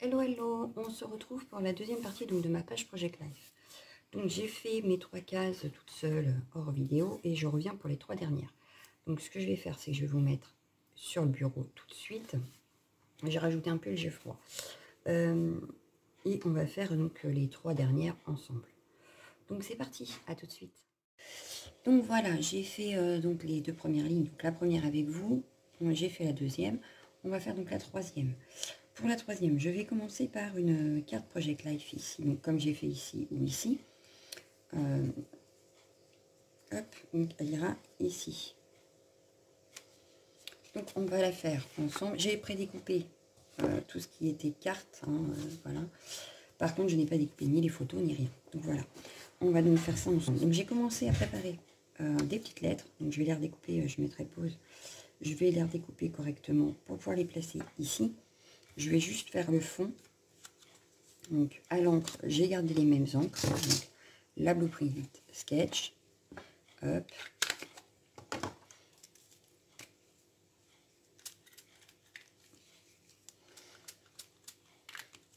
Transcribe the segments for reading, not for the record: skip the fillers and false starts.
Hello, hello, on se retrouve pour la deuxième partie donc, de ma page Project Life. Donc j'ai fait mes 3 cases toute seule hors vidéo et je reviens pour les 3 dernières. Donc ce que je vais faire, c'est que je vais vous mettre sur le bureau tout de suite. J'ai rajouté un peu le froid. Et on va faire donc les 3 dernières ensemble. Donc c'est parti, à tout de suite. Donc voilà, j'ai fait donc les 2 premières lignes. Donc la première avec vous, j'ai fait la deuxième. On va faire donc la troisième. Pour la troisième, je vais commencer par une carte Project Life ici, donc comme j'ai fait ici ou ici. Hop, donc elle ira ici. Donc on va la faire ensemble. J'ai prédécoupé tout ce qui était carte, hein, voilà. Par contre, je n'ai pas découpé ni les photos ni rien. Donc voilà, on va donc faire ça ensemble. Donc j'ai commencé à préparer des petites lettres. Donc je vais les redécouper, je mettrai pause. Je vais les redécouper correctement pour pouvoir les placer ici. Je vais juste faire le fond. Donc à l'encre, j'ai gardé les mêmes encres. Donc, la Blueprint Sketch. Hop.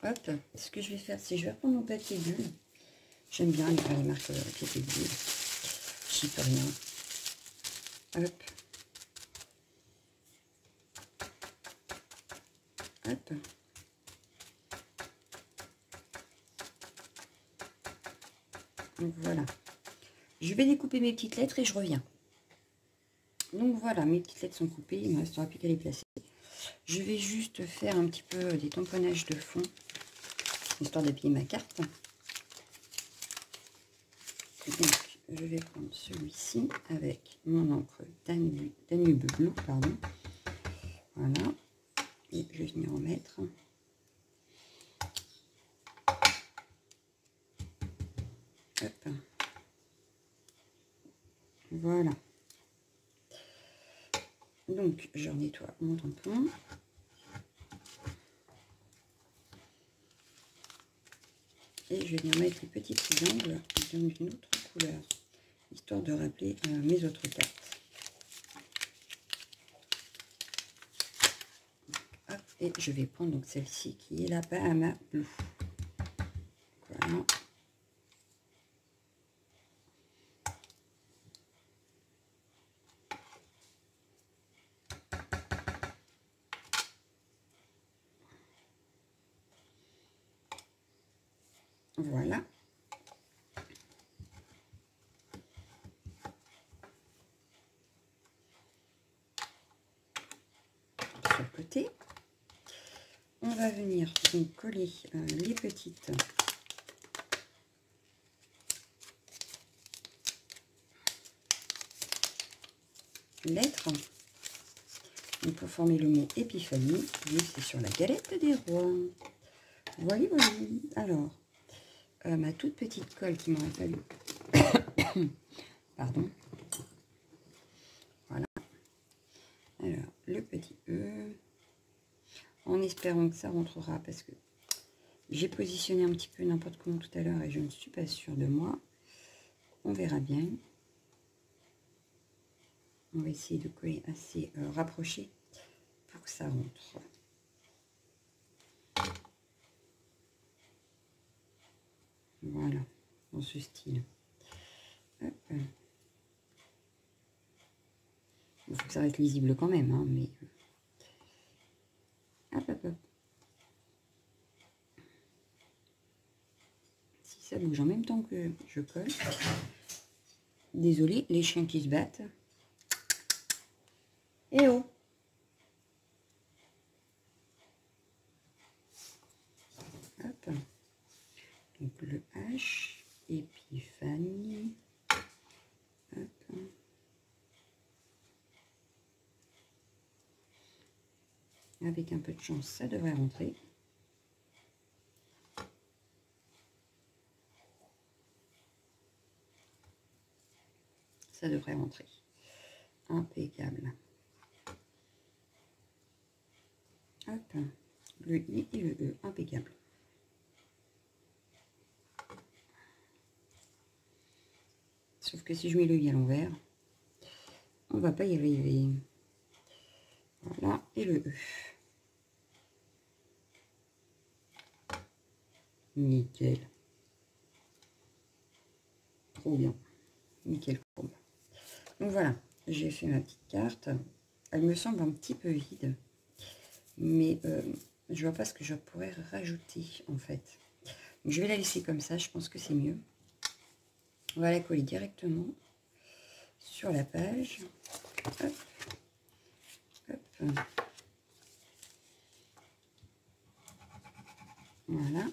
Hop. Ce que je vais faire, c'est je vais reprendre mon papier bulle. J'aime bien les marques papier bulle. J'y peux rien. Hop. Hop. Donc voilà. Je vais découper mes petites lettres et je reviens. Donc voilà, mes petites lettres sont coupées. Il ne me restera plus qu'à les placer. Je vais juste faire un petit peu des tamponnages de fond, histoire d'appuyer ma carte. Donc, je vais prendre celui-ci avec mon encre Danube Blue, pardon. Voilà. Et je vais venir en mettre. Hop. Voilà. Donc, je nettoie mon tampon. Et je vais venir mettre les petits triangles d'une autre couleur, histoire de rappeler mes autres cartes. Hop, et je vais prendre donc celle-ci qui est la Bahama Blue. Voilà. Voilà. Sur le côté. On va venir donc coller les petites lettres. Donc pour former le mot épiphanie, c'est sur la galette des rois. Voilà, voilà. Alors, ma toute petite colle qui m'aurait fallu. Pardon. Voilà. Alors, le petit E. En espérant que ça rentrera parce que j'ai positionné un petit peu n'importe comment tout à l'heure et je ne suis pas sûre de moi. On verra bien. On va essayer de coller assez rapproché pour que ça rentre. Voilà, dans ce style. Hop. Il faut que ça reste lisible quand même, hein, mais... Hop, hop, hop. Si ça bouge en même temps que je colle. Désolée, les chiens qui se battent. Eh oh! Hop. Donc le H, épiphanie. Hop. Avec un peu de chance, ça devrait rentrer. Ça devrait rentrer. Impeccable. Hop. Le I et le E, impeccable. Sauf que si je mets le I à l'envers, on va pas y arriver. Voilà, et le E. Nickel. Trop bien. Nickel courbe. Donc voilà, j'ai fait ma petite carte. Elle me semble un petit peu vide. Mais je vois pas ce que je pourrais rajouter en fait. Donc, je vais la laisser comme ça, je pense que c'est mieux. On va la coller directement sur la page. Hop. Hop. Voilà.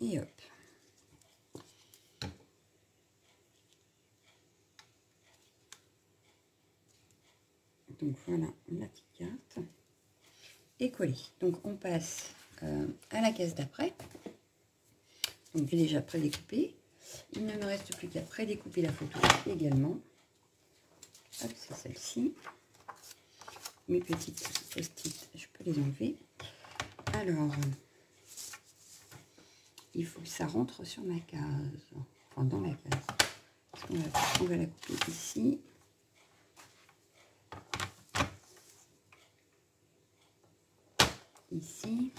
Et hop. Donc voilà la petite carte. Et collée. Donc on passe à la case d'après. Donc j'ai déjà prédécoupé. Il ne me reste plus qu'à prédécouper la photo également. Hop, c'est celle-ci. Mes petites post-it, je peux les enlever. Alors, il faut que ça rentre sur ma case. Enfin, dans la case. On va la couper ici. Ici.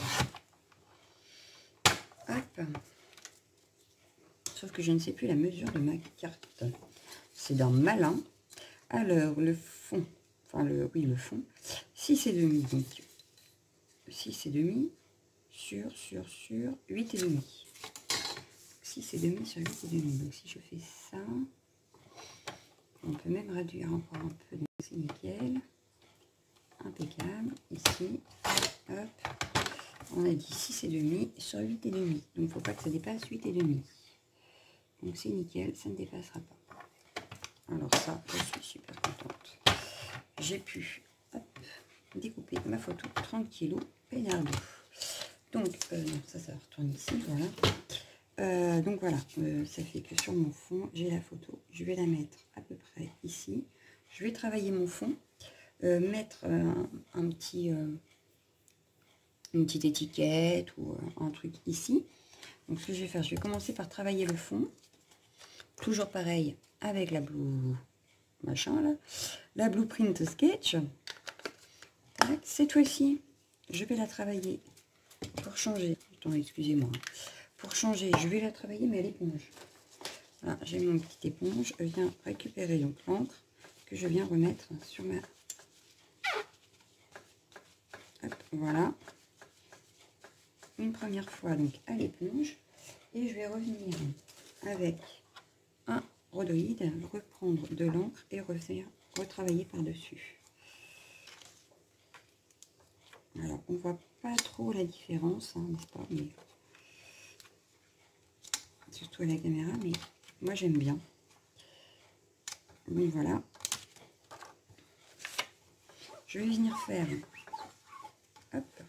Hop. Sauf que je ne sais plus la mesure de ma carte. C'est dans Malin. Alors, le fond. Enfin, le fond. 6,5. Donc, 6,5 sur 8,5. 6,5 sur 8,5. Donc, si je fais ça, on peut même réduire encore un peu. Donc, c'est nickel. Impeccable. Ici, hop. On a dit 6,5 sur 8,5. Donc, il ne faut pas que ça dépasse 8,5. Donc, c'est nickel. Ça ne dépassera pas. Alors, ça, je suis super contente. J'ai pu découper ma photo tranquillou, pénardo. Donc, non, ça va retourner ici, voilà. Donc voilà, ça fait que sur mon fond, j'ai la photo. Je vais la mettre à peu près ici. Je vais travailler mon fond, mettre une petite étiquette ou un truc ici. Donc ce que je vais faire, je vais commencer par travailler le fond. Toujours pareil avec la blue machin là, la Blueprint Sketch. Cette fois-ci, je vais la travailler pour changer. Attends, excusez-moi. Pour changer, je vais la travailler, mais à l'éponge. Voilà, j'ai mon petite éponge. Je viens récupérer donc l'encre que je viens remettre sur ma... Hop, voilà. Une première fois donc à l'éponge. Et je vais revenir avec un rhodoïde, reprendre de l'encre et retravailler par-dessus. Alors, on voit pas trop la différence, hein, n'est-ce pas, mais surtout à la caméra, mais moi j'aime bien. Donc voilà. Je vais venir faire hop,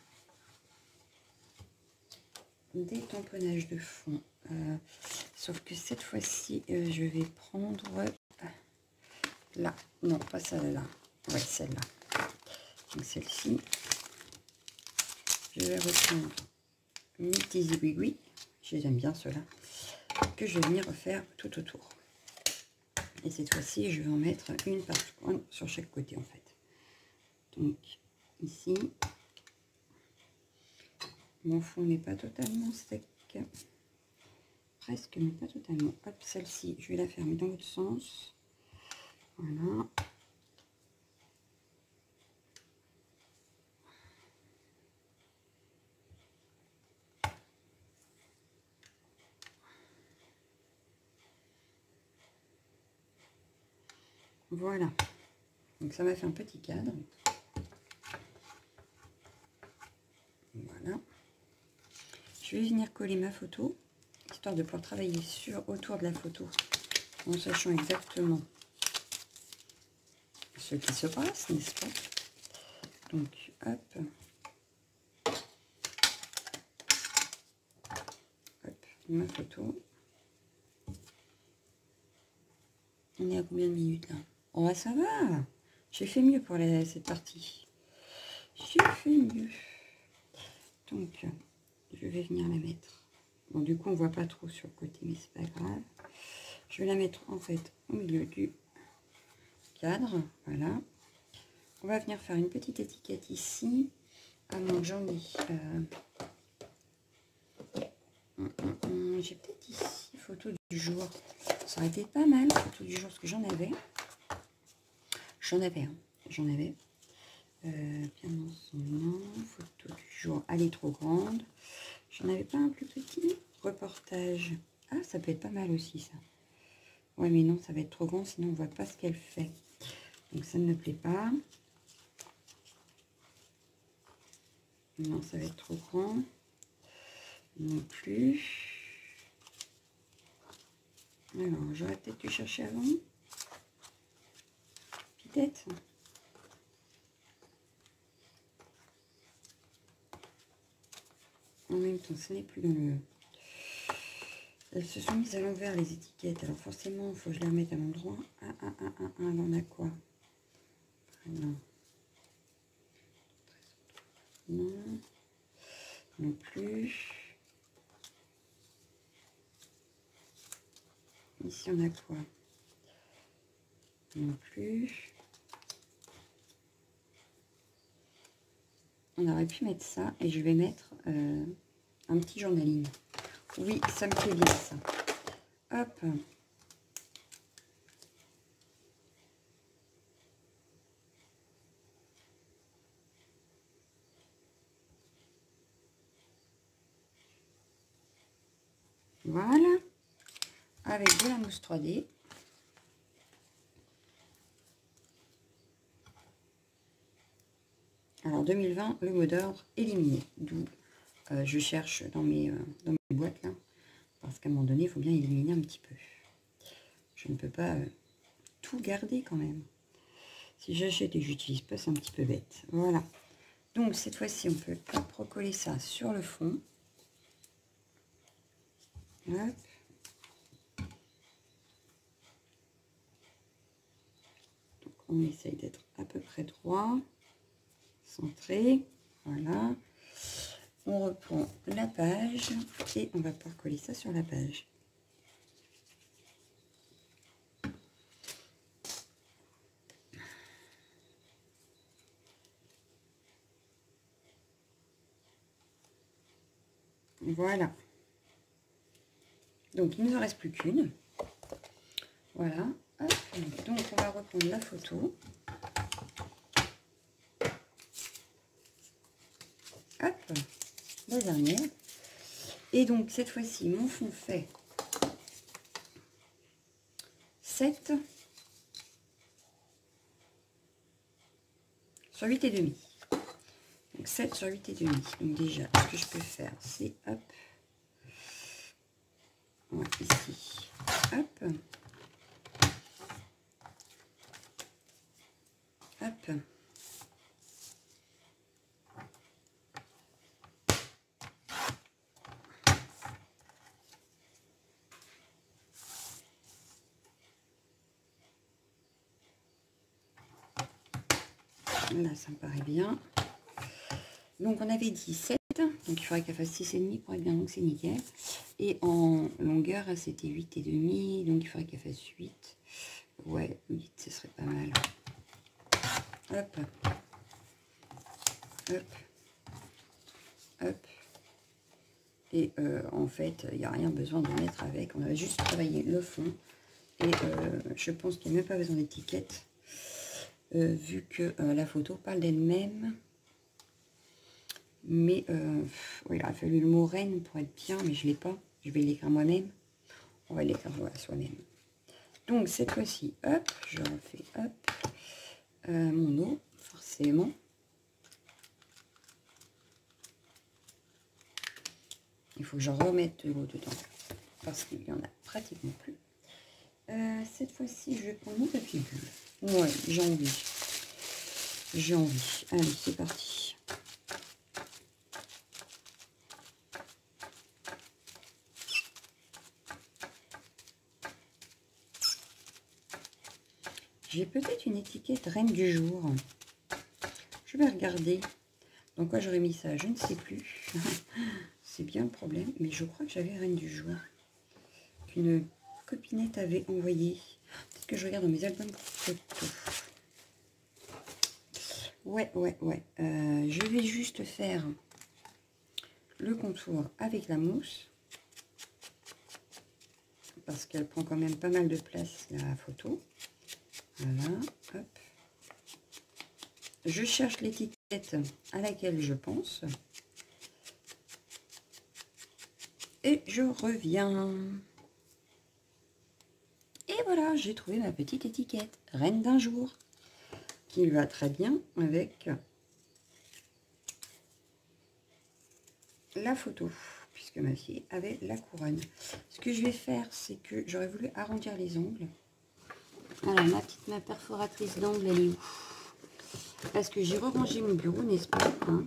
des tamponnages de fond. Sauf que cette fois-ci, je vais prendre là. Non, pas celle-là. Ouais, celle-là. Donc celle-ci. Je vais reprendre mes petits zigouigouis. Je les aime bien ceux-là. Que je vais venir refaire tout autour. Et cette fois-ci, je vais en mettre une par sur chaque côté en fait. Donc ici, mon fond n'est pas totalement sec. Presque, mais pas totalement. Hop, celle-ci, je vais la fermer dans l'autre sens. Voilà. Voilà. Donc ça m'a fait un petit cadre. Voilà. Je vais venir coller ma photo, histoire de pouvoir travailler autour de la photo, en sachant exactement ce qui se passe, n'est-ce pas? Donc, hop. Hop, ma photo. On est à combien de minutes là? Oh, ça va. J'ai fait mieux pour cette partie. J'ai fait mieux. Donc, je vais venir la mettre. Bon, du coup, on voit pas trop sur le côté, mais c'est pas grave. Je vais la mettre en fait au milieu du cadre. Voilà. On va venir faire une petite étiquette ici. Ah non, j'en ai. J'ai peut-être ici photo du jour. Ça aurait été pas mal, photo du jour, parce que j'en avais. J'en avais. Bien dans son nom. Photo du jour. Elle est trop grande. J'en avais pas un plus petit. Reportage. Ah, ça peut être pas mal aussi, ça. Ouais, mais non, ça va être trop grand, sinon on voit pas ce qu'elle fait. Donc ça ne me plaît pas. Non, ça va être trop grand. Non plus. Alors, j'aurais peut-être dû chercher avant. Peut-être. En même temps, ce n'est plus dans le... Elles se sont mises à l'envers, les étiquettes. Alors forcément, il faut que je les remette à l'endroit. Elle en a quoi? Non. Non. Non plus. Ici, on a quoi? Non plus. On aurait pu mettre ça. Et je vais mettre un petit journaling. Oui, ça me plaît bien, ça. Hop. Voilà. Avec de la mousse 3D. Alors 2020, le mot d'ordre éliminé. D'où je cherche dans mes boîtes là. Parce qu'à un moment donné, il faut bien éliminer un petit peu. Je ne peux pas tout garder quand même. Si j'achète et que j'utilise pas, c'est un petit peu bête. Voilà. Donc cette fois-ci, on peut recoller ça sur le fond. Hop. Donc on essaye d'être à peu près droit. Centré. Voilà. On reprend la page et on va pouvoir coller ça sur la page. Voilà. Donc il ne nous en reste plus qu'une. Voilà. Hop. Donc on va reprendre la photo. Hop. La dernière. Et donc cette fois-ci, mon fond fait 7 sur 8,5. Donc 7 sur 8,5. Donc déjà, ce que je peux faire, c'est hop. Ouais, ici. Hop. Hop. Là, ça me paraît bien. Donc, on avait dit 7. Donc, il faudrait qu'elle fasse 6,5 pour être bien. Donc, c'est nickel. Et en longueur, c'était 8,5. Donc, il faudrait qu'elle fasse 8. Ouais, 8, ce serait pas mal. Hop. Hop. Hop. Et en fait, il n'y a rien besoin de mettre avec. On a juste travaillé le fond. Et je pense qu'il n'y a même pas besoin d'étiquette. Vu que la photo parle d'elle-même. Mais oui, il a fallu le mot reine pour être bien, mais je ne l'ai pas. Je vais l'écrire moi-même. On va l'écrire soi-même. Donc cette fois-ci, hop, je refais hop mon eau, forcément. Il faut que je remette de l'eau dedans parce qu'il n'y en a pratiquement plus. Cette fois-ci, je vais prendre mon tapis bulle. Ouais, j'ai envie. J'ai envie. Allez, c'est parti. J'ai peut-être une étiquette reine du jour. Je vais regarder. Dans quoi j'aurais mis ça, je ne sais plus. C'est bien le problème. Mais je crois que j'avais reine du jour. Une copinette avait envoyé. Peut-être que je regarde dans mes albums photos. Ouais. Je vais juste faire le contour avec la mousse. Parce qu'elle prend quand même pas mal de place, la photo. Voilà, hop. Je cherche l'étiquette à laquelle je pense. Et je reviens. Et voilà, j'ai trouvé ma petite étiquette, Reine d'un jour, qui va très bien avec la photo, puisque ma fille avait la couronne. Ce que je vais faire, c'est que j'aurais voulu arrondir les ongles. Voilà, ma perforatrice d'ongles, elle est où? Parce que j'ai rangé mon bureau, n'est-ce pas, hein?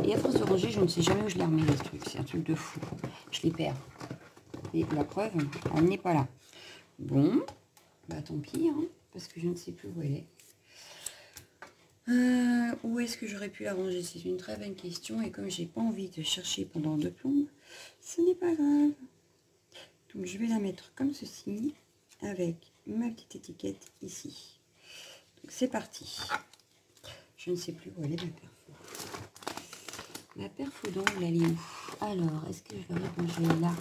Et à force de ranger, je ne sais jamais où je les remets, les trucs. C'est un truc de fou. Je les perds. Et la preuve, elle n'est pas là. Bon, bah tant pis, hein, parce que je ne sais plus où elle est. Où est-ce que j'aurais pu la ranger? C'est une très bonne question. Et comme j'ai pas envie de chercher pendant 2 plombes, ce n'est pas grave. Donc je vais la mettre comme ceci, avec ma petite étiquette ici. Donc c'est parti. Je ne sais plus où elle est, ma perfo. Ma perfo d'ongle, elle est où? Alors, est-ce que je vais ranger là?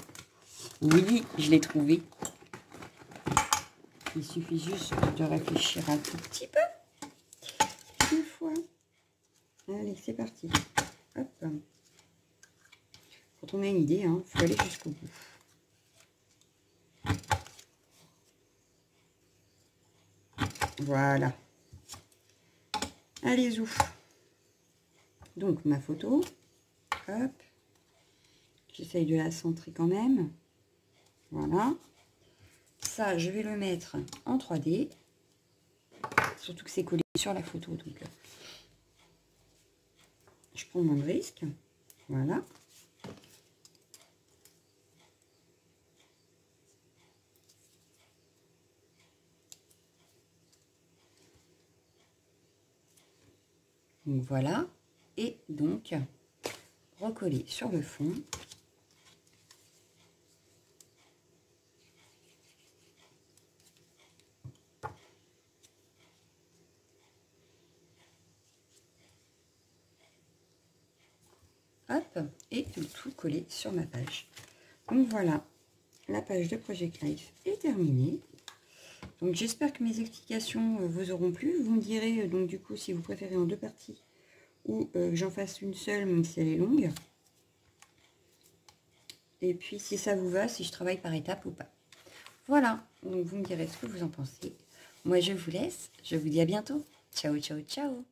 Oui, je l'ai trouvée. Il suffit juste de réfléchir un tout petit peu. Une fois. Allez, c'est parti. Hop. Quand on a une idée, il faut aller jusqu'au bout. Voilà. Allez, ouf. Donc, ma photo. Hop. J'essaye de la centrer quand même. Voilà. Ça, je vais le mettre en 3D. Surtout que c'est collé sur la photo. Donc, je prends moins de risque. Voilà. Donc, voilà. Et donc, recoller sur le fond. Hop, et tout coller sur ma page. Donc voilà, la page de Project Life est terminée. Donc j'espère que mes explications vous auront plu. Vous me direz donc du coup si vous préférez en 2 parties ou que j'en fasse une seule même si elle est longue. Et puis si ça vous va, si je travaille par étapes ou pas. Voilà, donc vous me direz ce que vous en pensez. Moi je vous laisse, je vous dis à bientôt. Ciao, ciao, ciao.